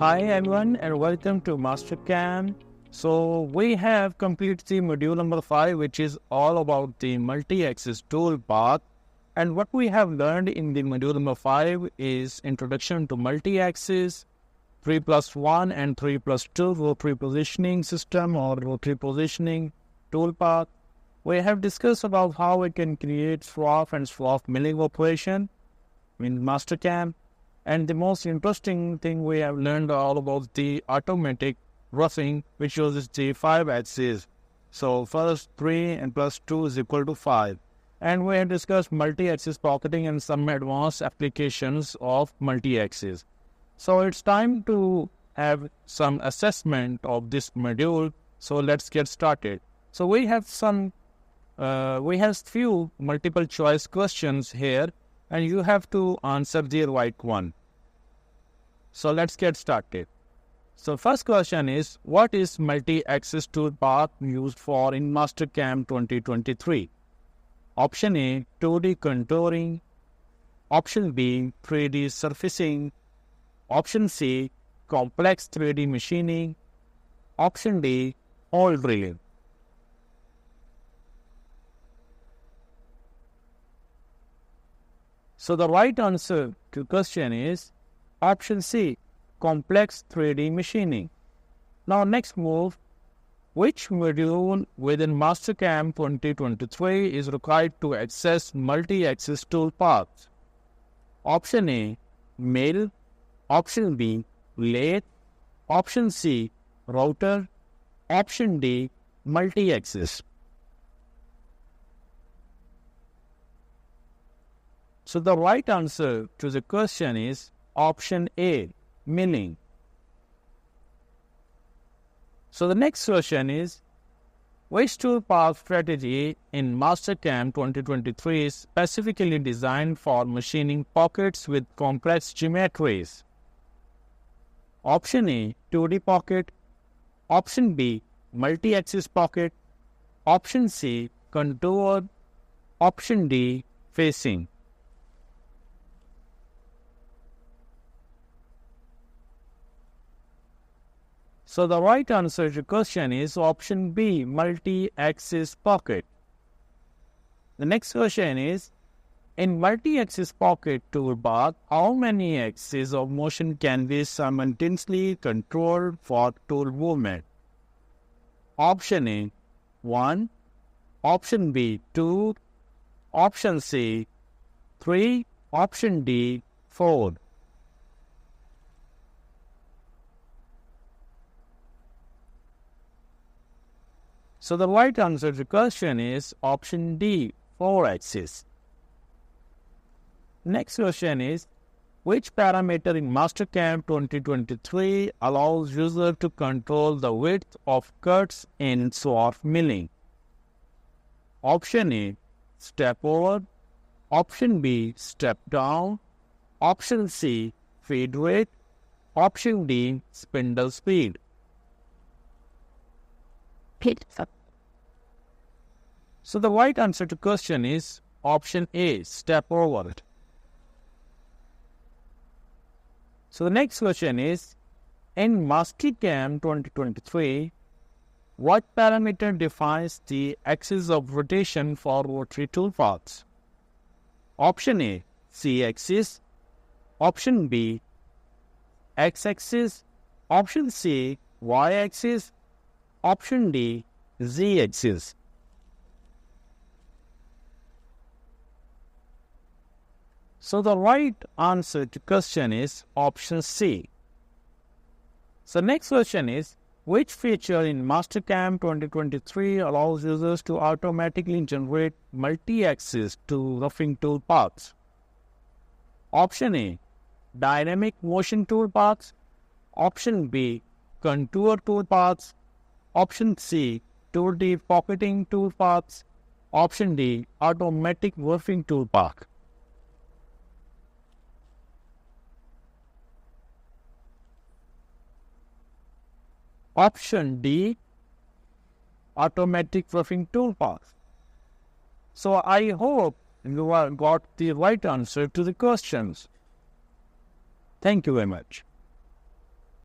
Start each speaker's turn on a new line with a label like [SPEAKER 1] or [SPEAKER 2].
[SPEAKER 1] Hi everyone and welcome to Mastercam. So we have completed the module number 5, which is all about the multi-axis toolpath. And what we have learned in the module number 5 is introduction to multi-axis, 3+1 and 3+2 rotary positioning system or rotary positioning toolpath. We have discussed about how we can create swap and swap milling operation in Mastercam. And the most interesting thing we have learned all about the automatic roughing, which uses the 5 axes. So first 3 and plus 2 is equal to 5. And we have discussed multi-axis pocketing and some advanced applications of multi-axis. So it's time to have some assessment of this module. So let's get started. So we have few multiple choice questions here, and you have to answer the right one. So let's get started. So first question is, what is multi-axis toolpath used for in Mastercam 2023? Option A, 2D contouring. Option B, 3D surfacing. Option C, complex 3D machining. Option D, hole drilling. So the right answer to the question is option C, complex 3D machining. Now next move, which module within Mastercam 2023 is required to access multi-axis toolpaths? Option A, mill. Option B, lathe. Option C, router. Option D, multi-axis. So the right answer to the question is option A, milling. So the next question is, which toolpath strategy in Mastercam 2023 is specifically designed for machining pockets with complex geometries? Option A, 2D pocket. Option B, multi-axis pocket. Option C, contour. Option D, facing. So the right answer to the question is option B, multi-axis pocket. The next question is, in multi-axis pocket toolpath, how many axes of motion can be simultaneously controlled for tool movement? Option A, 1. Option B, 2. Option C, 3. Option D, 4. So the right answer to the question is option D, 4 axis. Next question is, which parameter in Mastercam 2023 allows user to control the width of cuts in swap milling? Option A, step over. Option B, step down. Option C, feed rate. Option D, spindle speed. So the right answer to the question is option A, step over. So the next question is, in Mastercam 2023, what parameter defines the axis of rotation for rotary toolpaths? Option A, C-axis. Option B, X-axis. Option C, Y-axis. Option D, Z-axis. So the right answer to the question is option C. So next question is, which feature in Mastercam 2023 allows users to automatically generate multi-axis to roughing toolpaths? Option A, dynamic motion toolpaths. Option B, contour toolpaths. Option C, 2D pocketing toolpaths. Option D, automatic roughing toolpath. Option D, automatic roughing toolpath. So I hope you got the right answer to the questions. Thank you very much.